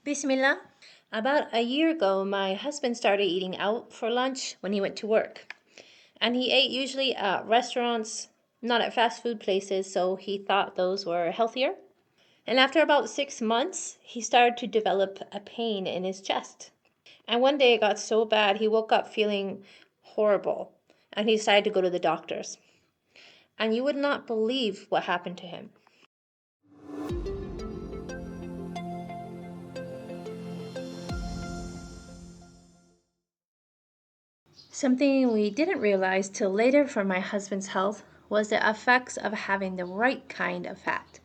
Bismillah. About a year ago, my husband started eating out for lunch when he went to work. And he ate usually at restaurants, not at fast food places, so he thought those were healthier. And after about 6 months, he started to develop a pain in his chest. And one day it got so bad, he woke up feeling horrible. And he decided to go to the doctors. And you would not believe what happened to him. Something we didn't realize till later for my husband's health was the effects of having the right kind of fat.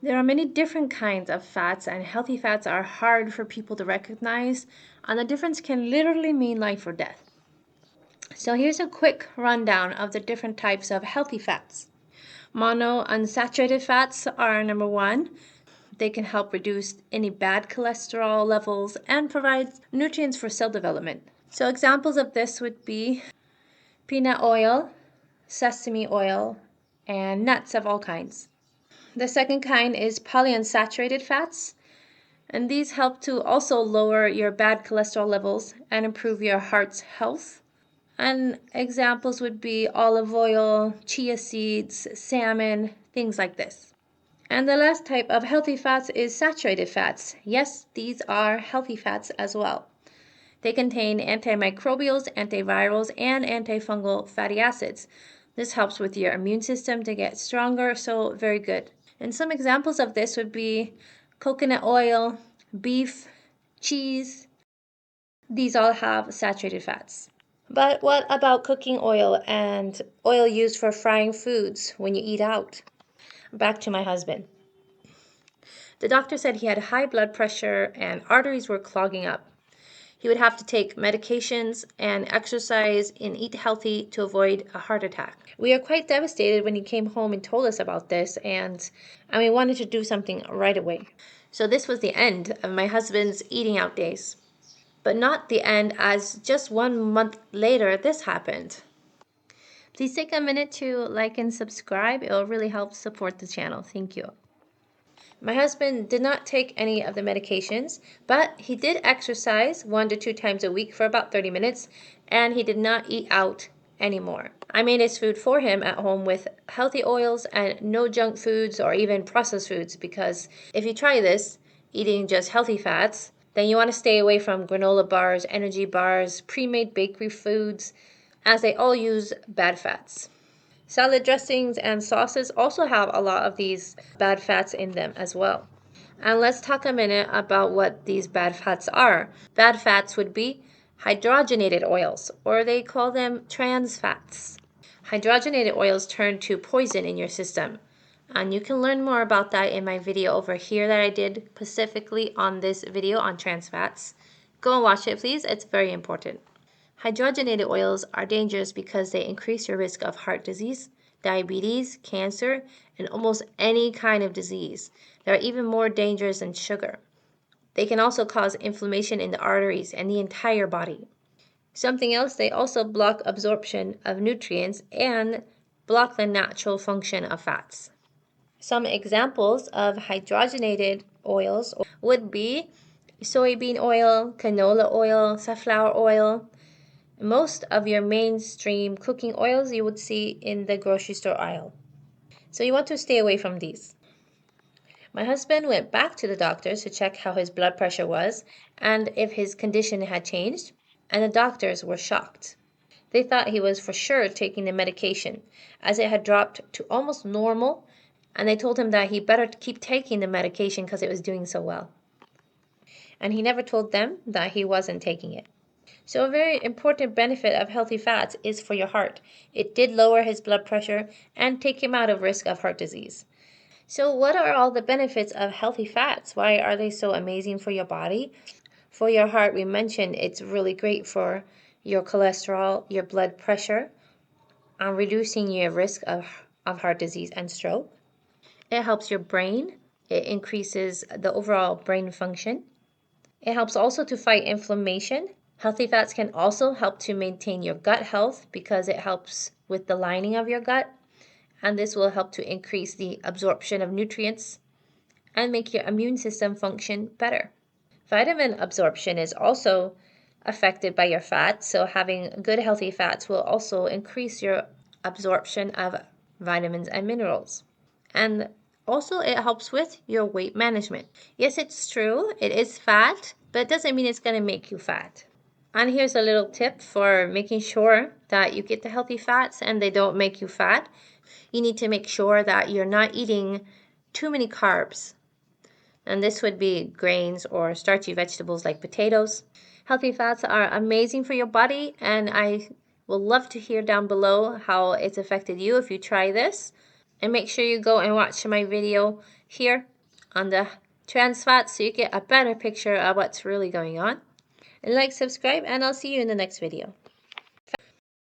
There are many different kinds of fats, and healthy fats are hard for people to recognize, and the difference can literally mean life or death. So here's a quick rundown of the different types of healthy fats. Monounsaturated fats are number one. They can help reduce any bad cholesterol levels and provide nutrients for cell development. So examples of this would be peanut oil, sesame oil, and nuts of all kinds. The second kind is polyunsaturated fats, and these help to also lower your bad cholesterol levels and improve your heart's health. And examples would be olive oil, chia seeds, salmon, things like this. And the last type of healthy fats is saturated fats. Yes, these are healthy fats as well. They contain antimicrobials, antivirals, and antifungal fatty acids. This helps with your immune system to get stronger, so very good. And some examples of this would be coconut oil, beef, cheese. These all have saturated fats. But what about cooking oil and oil used for frying foods when you eat out? Back to my husband. The doctor said he had high blood pressure and arteries were clogging up. He would have to take medications and exercise and eat healthy to avoid a heart attack. We were quite devastated when he came home and told us about this, and we wanted to do something right away. So this was the end of my husband's eating out days. But not the end, as just 1 month later this happened. Please take a minute to like and subscribe. It will really help support the channel. Thank you. My husband did not take any of the medications, but he did exercise 1 to 2 times a week for about 30 minutes, and he did not eat out anymore. I made his food for him at home with healthy oils and no junk foods or even processed foods, because if you try this, eating just healthy fats, then you want to stay away from granola bars, energy bars, pre-made bakery foods, as they all use bad fats. Salad dressings and sauces also have a lot of these bad fats in them as well. And let's talk a minute about what these bad fats are. Bad fats would be hydrogenated oils, or they call them trans fats. Hydrogenated oils turn to poison in your system. And you can learn more about that in my video over here that I did specifically on this video on trans fats. Go and watch it, please. It's very important. Hydrogenated oils are dangerous because they increase your risk of heart disease, diabetes, cancer, and almost any kind of disease. They are even more dangerous than sugar. They can also cause inflammation in the arteries and the entire body. Something else, they also block absorption of nutrients and block the natural function of fats. Some examples of hydrogenated oils would be soybean oil, canola oil, safflower oil. Most of your mainstream cooking oils you would see in the grocery store aisle. So you want to stay away from these. My husband went back to the doctors to check how his blood pressure was and if his condition had changed, and the doctors were shocked. They thought he was for sure taking the medication, as it had dropped to almost normal, and they told him that he better keep taking the medication because it was doing so well. And he never told them that he wasn't taking it. So a very important benefit of healthy fats is for your heart. It did lower his blood pressure and take him out of risk of heart disease. So what are all the benefits of healthy fats? Why are they so amazing for your body? For your heart, we mentioned it's really great for your cholesterol, your blood pressure, and reducing your risk of heart disease and stroke. It helps your brain. It increases the overall brain function. It helps also to fight inflammation. Healthy fats can also help to maintain your gut health because it helps with the lining of your gut, and this will help to increase the absorption of nutrients and make your immune system function better. Vitamin absorption is also affected by your fats, so having good healthy fats will also increase your absorption of vitamins and minerals. And also it helps with your weight management. Yes, it's true, it is fat, but it doesn't mean it's going to make you fat. And here's a little tip for making sure that you get the healthy fats and they don't make you fat. You need to make sure that you're not eating too many carbs. And this would be grains or starchy vegetables like potatoes. Healthy fats are amazing for your body, and I will love to hear down below how it's affected you if you try this. And make sure you go and watch my video here on the trans fats so you get a better picture of what's really going on. And like, subscribe, and I'll see you in the next video.